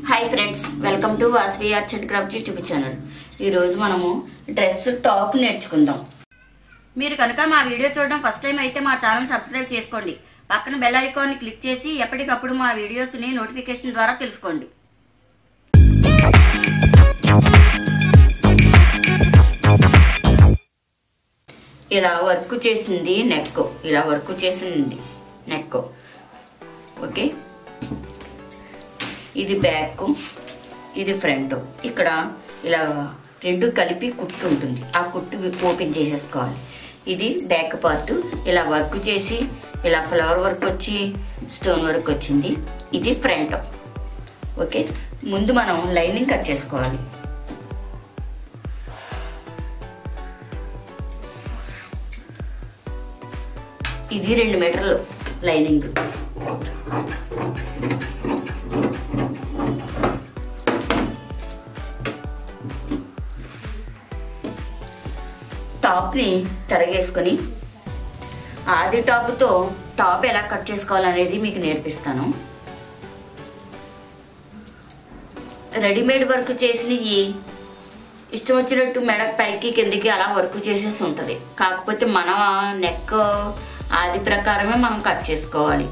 Hi friends, welcome to Vasavi arts and craft YouTube channel. ఈరోజు మనము dress top నేర్చుకుందాం. మీరు కనుక మా వీడియో చూడడం ఫస్ట్ టైం అయితే మా ఛానల్ సబ్స్క్రైబ్ చేసుకోండి. పక్కన బెల్ ఐకాన్ని క్లిక్ చేసి ఎప్పటికప్పుడు మా వీడియోస్ని నోటిఫికేషన్ ద్వారా తెలుసుకోండి. ఇలా వర్క్ చేసింది నెక్, ఇలా వర్క్ చేసింది నెక్. ఓకే, ఇది బ్యాక్, ఇది ఫ్రంట్. ఇక్కడ ఇలా రెండు కలిపి కుట్టు ఉంటుంది, ఆ కుట్టు ఓపెన్ చేసేసుకోవాలి. ఇది బ్యాక్ పార్ట్. ఇలా వర్క్ చేసి ఇలా ఫ్లవర్ వర్క్ వచ్చి స్టోన్ వర్క్ వచ్చింది. ఇది ఫ్రంట్. ఓకే, ముందు మనం లైనింగ్ కట్ చేసుకోవాలి. ఇది 2 మీటర్లు లైనింగ్. టాప్ని తరగేసుకొని ఆది టాప్తో టాప్ ఎలా కట్ చేసుకోవాలనేది మీకు నేర్పిస్తాను. రెడీమేడ్ వర్క్ చేసినవి ఇష్టం వచ్చినట్టు మెడ పైకి కిందికి అలా వర్క్ చేసేసి ఉంటుంది. కాకపోతే మన నెక్ ఆది ప్రకారమే మనం కట్ చేసుకోవాలి.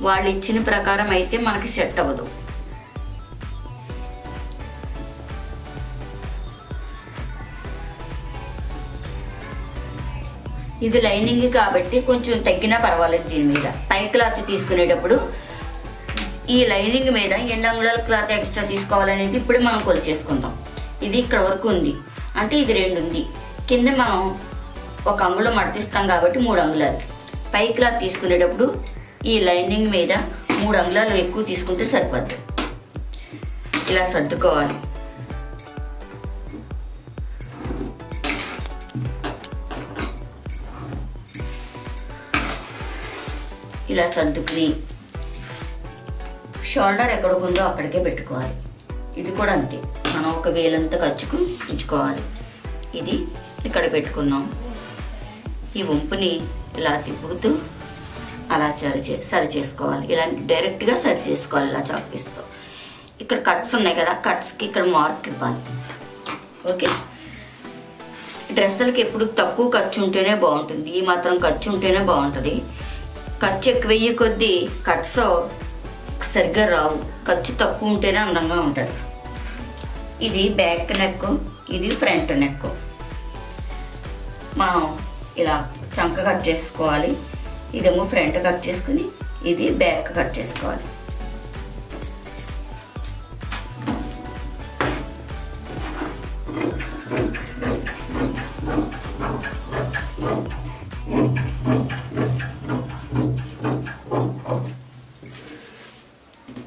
వాళ్ళు ఇచ్చిన ప్రకారం అయితే మనకి సెట్ అవ్వదు. ఇది లైనింగ్ కాబట్టి కొంచెం తగ్గినా పర్వాలేదు. దీని మీద పై క్లాత్ తీసుకునేటప్పుడు ఈ లైనింగ్ మీద ఎన్ని అంగుళాల క్లాత్ ఎక్స్ట్రా తీసుకోవాలనేది ఇప్పుడు మనం కొలిచేసుకుందాం. ఇది ఇక్కడ వరకు ఉంది అంటే ఇది 2 ఉంది. కింద మనం 1 అంగుళం మడతిస్తాం కాబట్టి 3 అంగుళాలు. పై క్లాత్ తీసుకునేటప్పుడు ఈ లైనింగ్ మీద 3 అంగుళాలు ఎక్కువ తీసుకుంటే సరిపోద్ది. ఇలా సర్దుకోవాలి. ఇలా సర్దుకుని షోల్డర్ ఎక్కడికి ఉందో అక్కడికే పెట్టుకోవాలి. ఇది కూడా అంతే, మనం ఒక వేలంతా ఖర్చుకు ఉంచుకోవాలి. ఇది ఇక్కడ పెట్టుకున్నాం. ఈ వంపుని ఇలా తిప్పుతూ అలా సరి చేసుకోవాలి. ఇలా డైరెక్ట్గా సరి చేసుకోవాలి ఇలా చాపిస్తూ. ఇక్కడ కట్స్ ఉన్నాయి కదా, కట్స్కి ఇక్కడ మార్క్ ఇవ్వాలి. ఓకే, డ్రెస్సులకి ఎప్పుడు తక్కువ ఖర్చు ఉంటేనే బాగుంటుంది. ఈ మాత్రం ఖర్చు ఉంటేనే బాగుంటుంది. ఖర్చు ఎక్కువ వెయ్యి కొద్దీ కట్స్ సరిగ్గా రావు. ఖర్చు తక్కువ ఉంటేనే అందంగా ఉంటుంది. ఇది బ్యాక్ నెక్, ఇది ఫ్రంట్ నెక్. మనం ఇలా చంక కట్ చేసుకోవాలి. ఇదేమో ఫ్రంట్ కట్ చేసుకుని ఇది బ్యాక్ కట్ చేసుకోవాలి.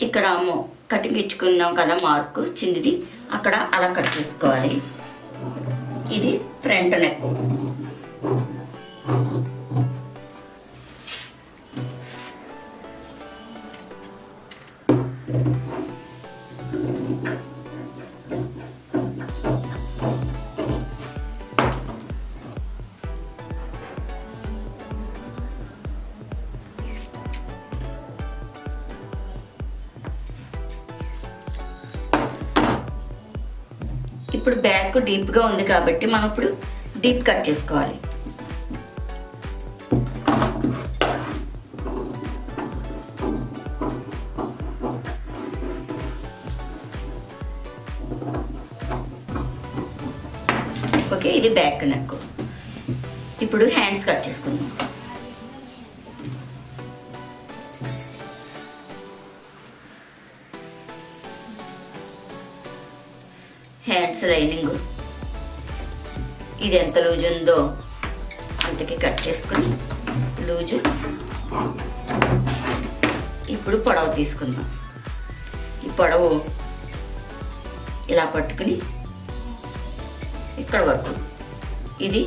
ఇక్కడ కటింగ్ ఇచ్చుకున్నాం కదా మార్క్ చిన్నది, అక్కడ అలా కట్ చేసుకోవాలి. ఇది ఫ్రంట్ నెక్. ఇప్పుడు బ్యాక్ డీప్గా ఉంది కాబట్టి మనం ఇప్పుడు డీప్ కట్ చేసుకోవాలి. ఓకే, ఇది బ్యాక్ నెక్. ఇప్పుడు హ్యాండ్స్ కట్ చేసుకుందాం. హ్యాండ్స్ లైనింగ్ ఇది ఎంత లూజ్ ఉందో అంతకి కట్ చేసుకుని లూజు. ఇప్పుడు పొడవు తీసుకుందాం. ఈ పొడవు ఇలా పట్టుకుని ఇక్కడ వరకు ఇది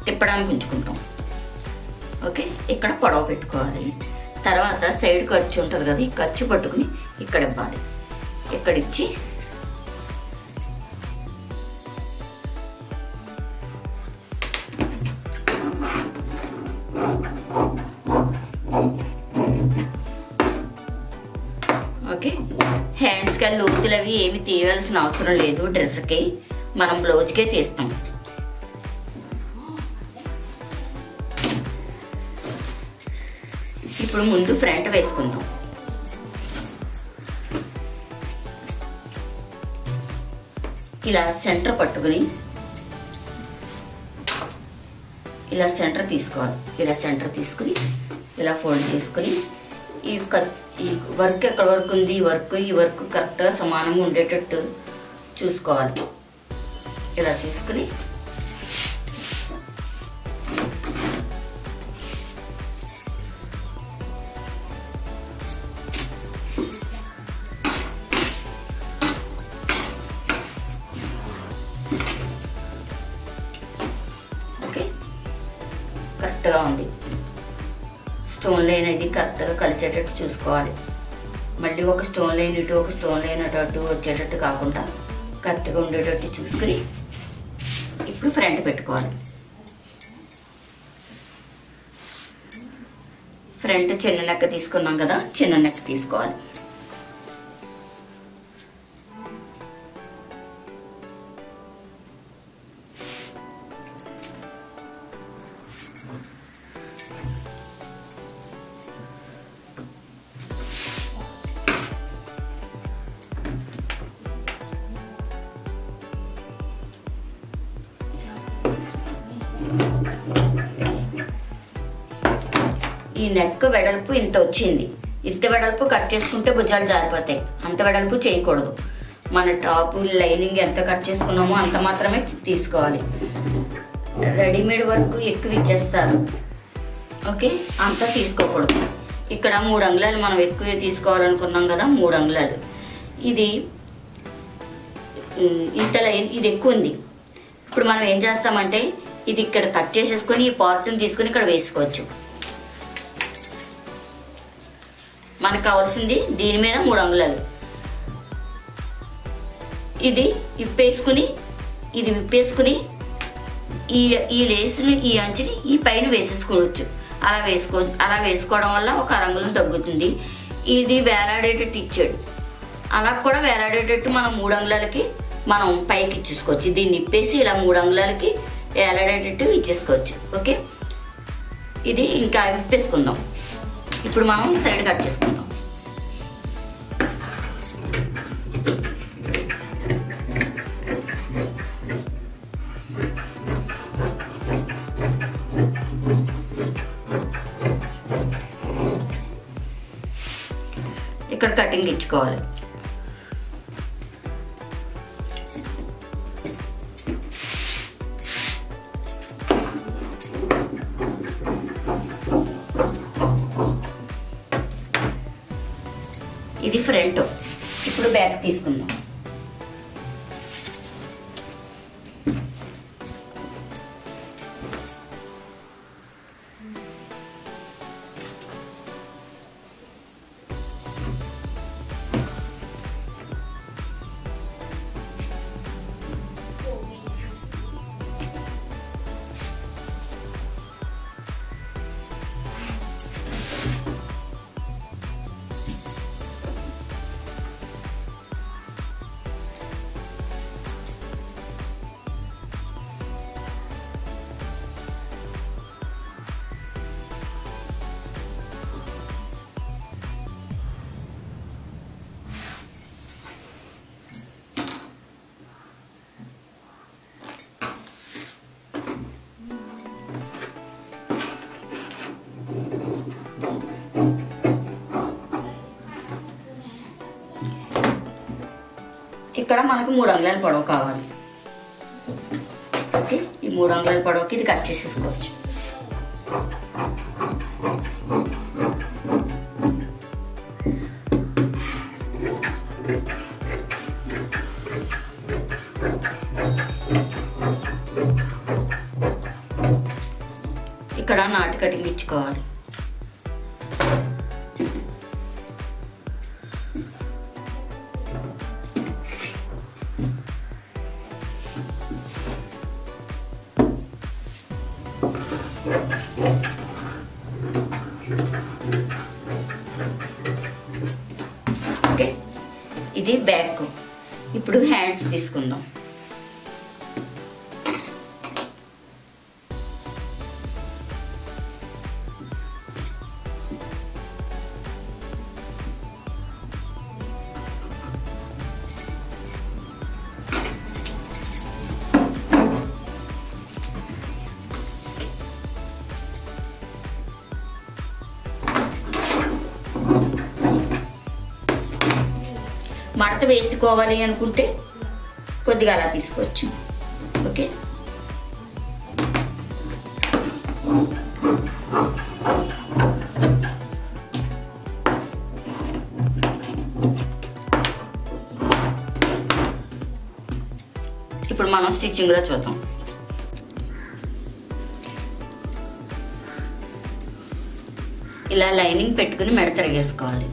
తిప్పడానికి ఉంచుకుంటాం. ఓకే, ఇక్కడ పొడవు పెట్టుకోవాలి. తర్వాత సైడ్ ఖర్చు ఉంటుంది కదా, ఈ ఖర్చు పట్టుకుని ఇక్కడ ఇవ్వాలి. ఇక్కడ ఇచ్చి ఓకే, హ్యాండ్స్కి లోతులు అవి ఏమి తీయాల్సిన అవసరం లేదు. డ్రెస్కి మనం బ్లౌజ్కే తీస్తాం. ఇప్పుడు ముందు ఫ్రంట్ వేసుకుందాం. ఇలా సెంటర్ పట్టుకుని ఇలా సెంటర్ తీసుకోవాలి. ఇలా సెంటర్ తీసుకుని ఇలా ఫోల్డ్ చేసుకుని ఈ వర్క్ ఎక్కడ వరకు ఉంది, ఈ వర్క్ కరెక్ట్గా సమానంగా ఉండేటట్టు చూసుకోవాలి. ఇలా చూసుకుని ఓకే, కరెక్ట్గా ఉంది. స్టోన్ లైన్ అది కరెక్ట్గా కలిసేటట్టు చూసుకోవాలి. మళ్ళీ ఒక స్టోన్ లైన్ ఇటు, ఒక స్టోన్ లైన్ అటు వచ్చేటట్టు కాకుండా కరెక్ట్గా ఉండేటట్టు చూసుకుని ఇప్పుడు ఫ్రంట్ పెట్టుకోవాలి. ఫ్రంట్ చిన్న నెక్క తీసుకున్నాం కదా, చిన్న నెక్క తీసుకోవాలి. ఈ నెక్ వెడల్పు ఇంత వచ్చింది. ఇంత వెడల్పు కట్ చేసుకుంటే భుజాలు జారిపోతాయి. అంత వెడల్పు చేయకూడదు. మన టాపు లైనింగ్ ఎంత కట్ చేసుకున్నామో అంత మాత్రమే తీసుకోవాలి. రెడీమేడ్ వర్క్ ఎక్కువ ఇచ్చేస్తారు. ఓకే, అంత తీసుకోకూడదు. ఇక్కడ 3 అంగుళాలు మనం ఎక్కువ తీసుకోవాలనుకున్నాం కదా, 3 అంగుళాలు. ఇది ఇంత లైన్ ఇది ఎక్కువ ఉంది. ఇప్పుడు మనం ఏం చేస్తామంటే ఇది ఇక్కడ కట్ చేసేసుకొని ఈ పార్ట్ని తీసుకొని ఇక్కడ వేసుకోవచ్చు. మనకు కావాల్సింది దీని మీద 3 అంగుళాలు. ఇది విప్పేసుకుని ఈ లేస్ని ఈ అంచుని ఈ పైన వేసేసుకోవచ్చు. అలా వేసుకోవడం వల్ల ఒక రంగులను తగ్గుతుంది. ఇది వేలాడేటట్టు ఇచ్చాడు. అలా కూడా వేలాడేటట్టు మనం 3 అంగుళాలకి మనం పైకి ఇచ్చేసుకోవచ్చు. దీన్ని ఇప్పేసి ఇలా 3 అంగుళాలకి వేలాడేటట్టు ఇచ్చేసుకోవచ్చు. ఓకే, ఇది ఇంకా విప్పేసుకుందాం. ఇప్పుడు మనం సైడ్ కట్ చేసుకుందాం. ఇక్కడ కటింగ్ ఇచ్చుకోవాలి. ఇది ఫ్రంట్. ఇప్పుడు బ్యాక్ తీసుకుందాం. ఇక్కడ మనకు 3 అంగుళాల పొడవు కావాలి. ఓకే, ఈ 3 అంగుళాల పొడవుకి ఇది కట్ చేసేసుకోవచ్చు. ఇక్కడ నాటు కటింగ్ ఇచ్చుకోవాలి. ఓకే, ఓకే, ఇది బ్యాక్. ఇప్పుడు హ్యాండ్స్ తీసుకుందాం. మడత వేసుకోవాలి అనుకుంటే కొద్దిగా అలా తీసుకోవచ్చు. ఓకే, ఇప్పుడు మనం స్టిచ్చింగ్లో చూద్దాం. ఇలా లైనింగ్ పెట్టుకుని మెడ తిరగేసుకోవాలి.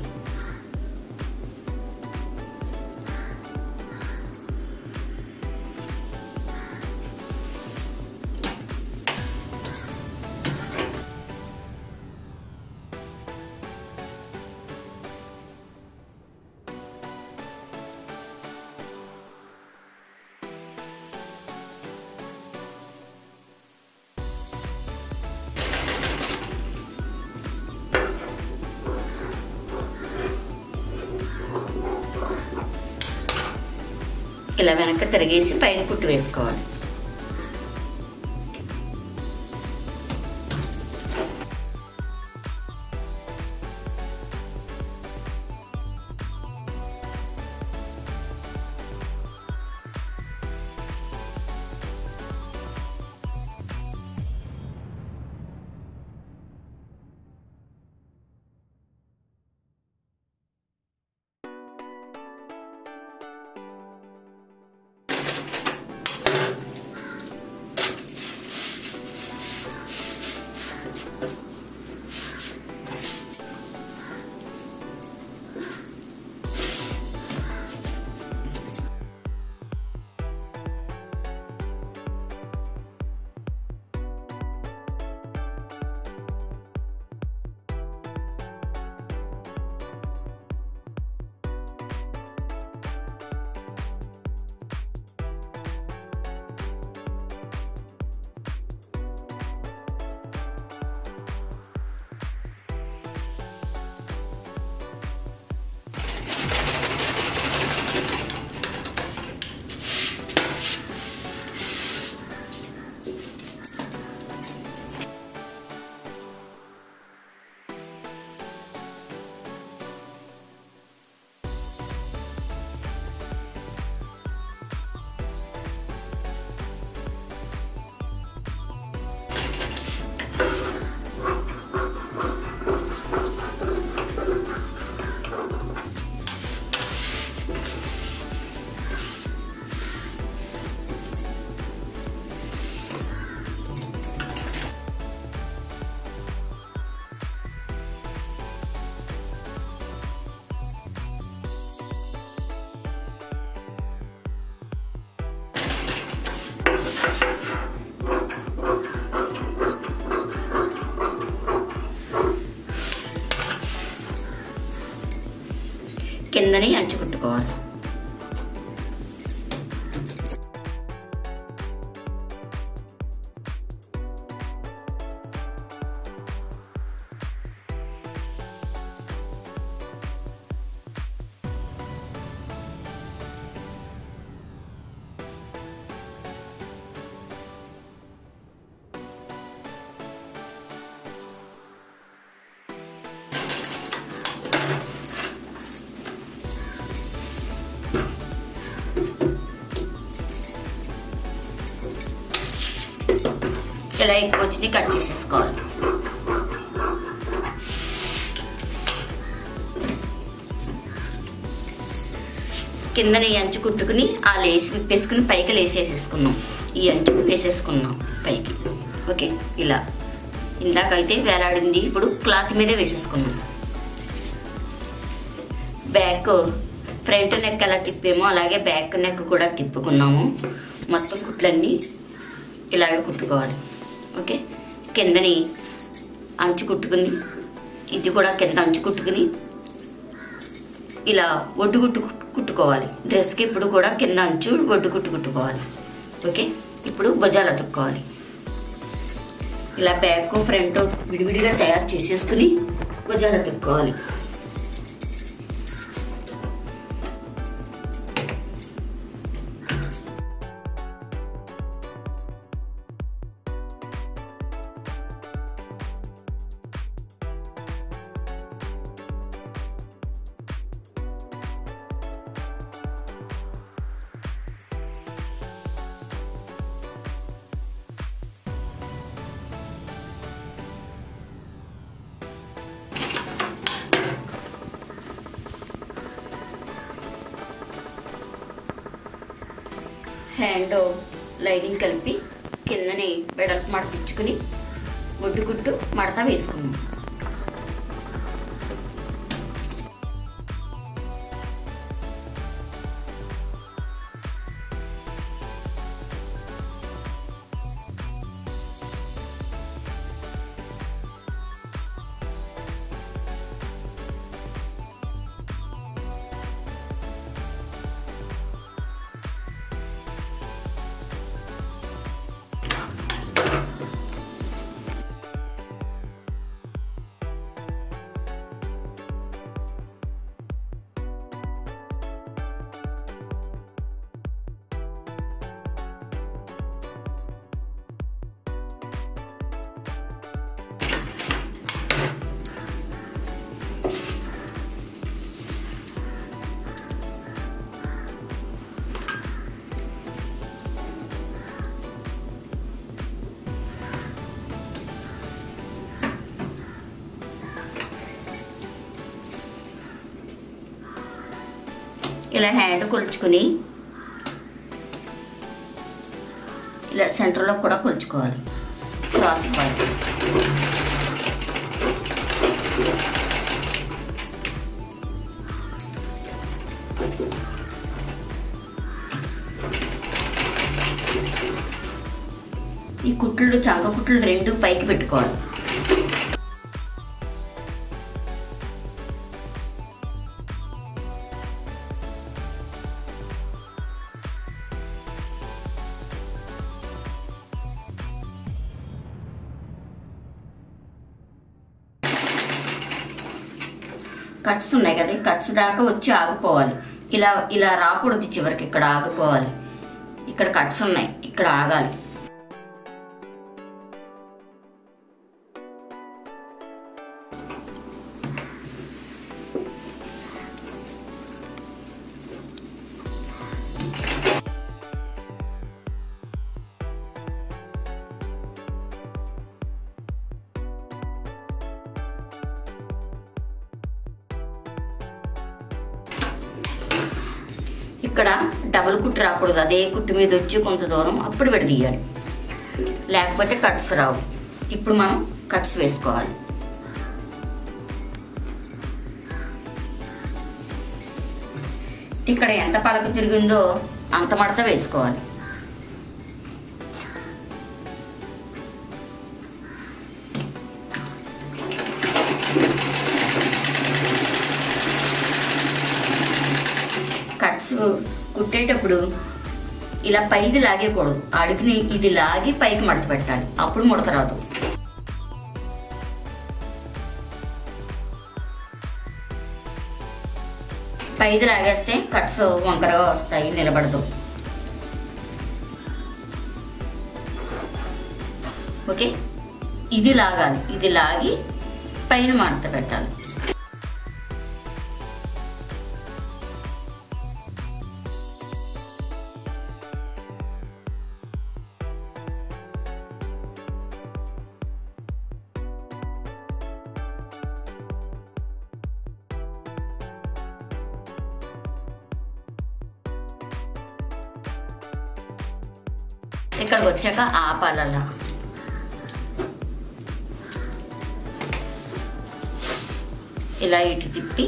ఇలా వెనక్కి తిరిగేసి పైన కుట్టు వేసుకోవాలి. కిందని అంచు కుట్టుకోవాలి. ఇలా ఎక్కువ వచ్చి కట్ చేసేసుకోవాలి. కిందని అంచు కుట్టుకుని ఆ లేస్ విప్పేసుకుని పైకి లేసేసేసుకున్నాం. ఈ అంచు వేసేసుకున్నాం పైకి. ఓకే, ఇలా ఇందాకైతే వేలాడింది, ఇప్పుడు క్లాత్ మీదే వేసేసుకున్నాం. బ్యాక్ ఫ్రంట్ నెక్ ఎలా తిప్పేమో అలాగే బ్యాక్ నెక్ కూడా తిప్పుకున్నాము. మొత్తం కుట్లన్నీ ఇలాగే కుట్టుకోవాలి. ఓకే, కిందని అంచు కుట్టుకుని ఇది కూడా కింద అంచు కుట్టుకుని ఇలా ఒడ్డు కుట్టుకోవాలి. డ్రెస్కి ఇప్పుడు కూడా కింద అంచు ఒడ్డు కుట్టుకోవాలి. ఓకే, ఇప్పుడు భుజాలు అతుక్కోవాలి. ఇలా బ్యాక్ ఫ్రంట్ విడివిడిగా తయారు చేసేసుకుని భుజాలు అతుక్కోవాలి. హ్యాండ్ లైనింగ్ కలిపి కిందని వెడల్పు మడత ఇచ్చుకుని ఒడ్డు కుట్టు మడత వేసుకున్నాం. ఇలా హ్యాండ్ కొలుచుకుని ఇలా సెంటర్లో కూడా కొలుచుకోవాలి. క్రాస్ పాయింట్ ఈ కుట్లు చంక కుట్లు రెండు పైకి పెట్టుకోవాలి. కట్స్ ఉన్నాయి కదా, కట్స్ దాకా వచ్చి ఆగిపోవాలి. ఇలా ఇలా రాకూడదు, చివరికి ఇక్కడ ఆగిపోవాలి. ఇక్కడ కట్స్ ఉన్నాయి, ఇక్కడ ఆగాలి. ఇక్కడ డబుల్ కుట్టు రాకూడదు, అదే కుట్టు మీద వచ్చి కొంత దూరం అప్పుడు విడదీయాలి, లేకపోతే కట్స్ రావు. ఇప్పుడు మనం కట్స్ వేసుకోవాలి. ఇక్కడ ఎంత పలక తిరిగిందో అంత మడత వేసుకోవాలి. కట్స్ కుట్టేటప్పుడు ఇలా పైది లాగేయకూడదు, అడుగుని ఇది లాగి పైకి మడత పెట్టాలి, అప్పుడు ముడత రాదు. పైది లాగేస్తే కట్స్ వంకరగా వస్తాయి, నిలబడదు. ఓకే, ఇది లాగాలి, ఇది లాగి పైన మడత పెట్టాలి. ఇక్కడికి వచ్చాక ఆపాలలా. ఇలా ఇటు తిప్పి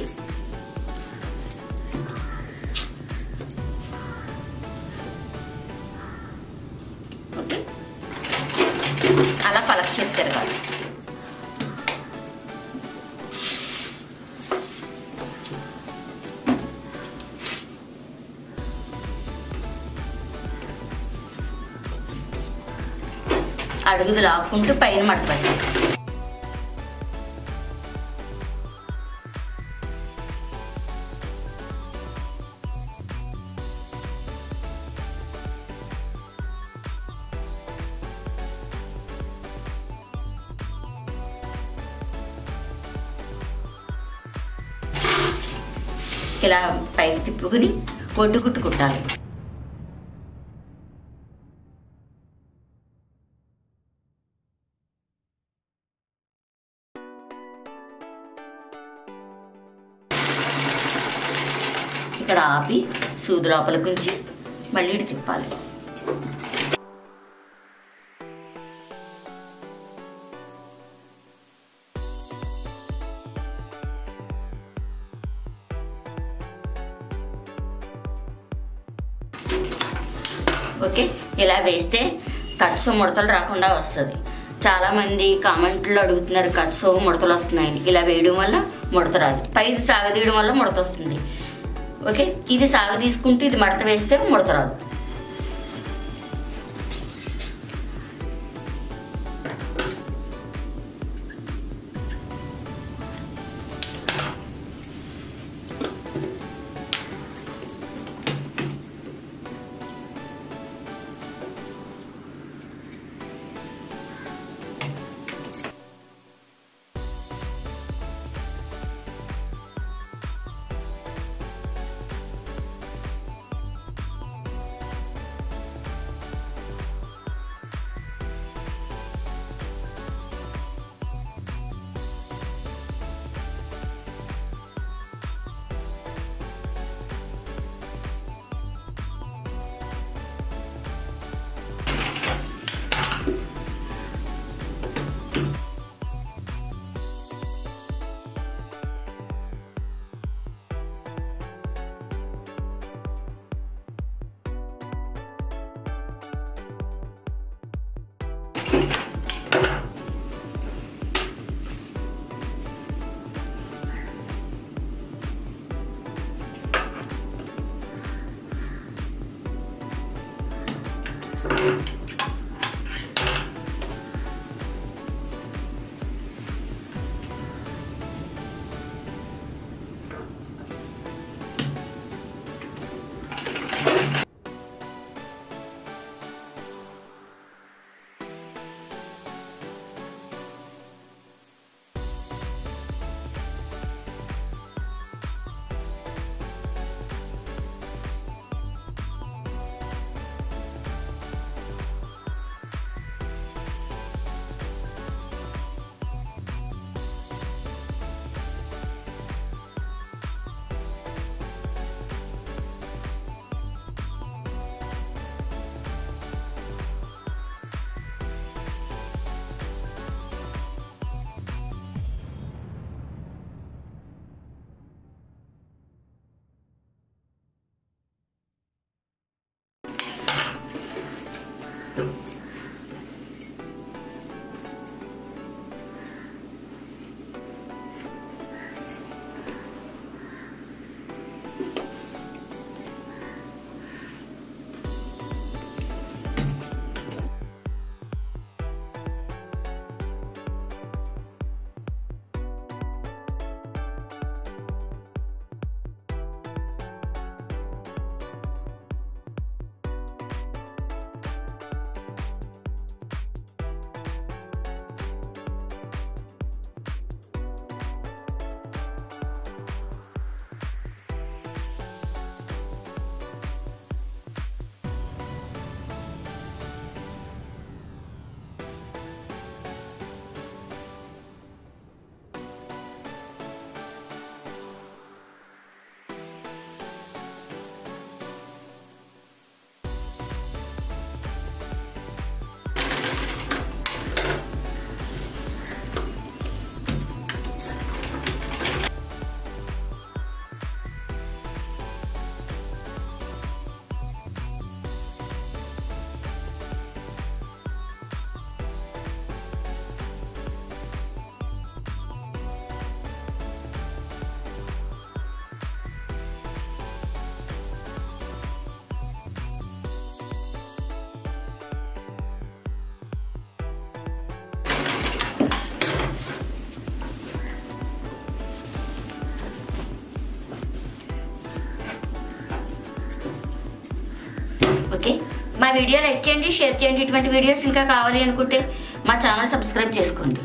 ఓకే, అలా పలక చేతి తిరగాలి. అడుగుది లాక్కుంటూ పైన మడత పెట్టాలి. ఇలా పైకి తిప్పుకుని ఒడ్డు కుట్టు కుట్టాలి. ఇక్కడ ఆపి సూది లోపలికి ఉంచి మళ్ళీ ఇటు తిప్పాలి. ఓకే, ఇలా వేస్తే కట్స్ ముడతలు రాకుండా వస్తుంది. చాలామంది కామెంట్లో అడుగుతున్నారు కట్స్ ముడతలు వస్తున్నాయని. ఇలా వేయడం వల్ల ముడత రాదు, పైది సాగదీయడం వల్ల ముడత వస్తుంది. ఓకే, ఇది సాగ తీసుకుంటే ఇది మడత వేస్తే ముడత రాదు. ఓకే, మా వీడియో లైక్ చేయండి, షేర్ చేయండి. ఇటువంటి వీడియోస్ ఇంకా కావాలి అనుకుంటే మా ఛానల్ సబ్స్క్రైబ్ చేసుకోండి.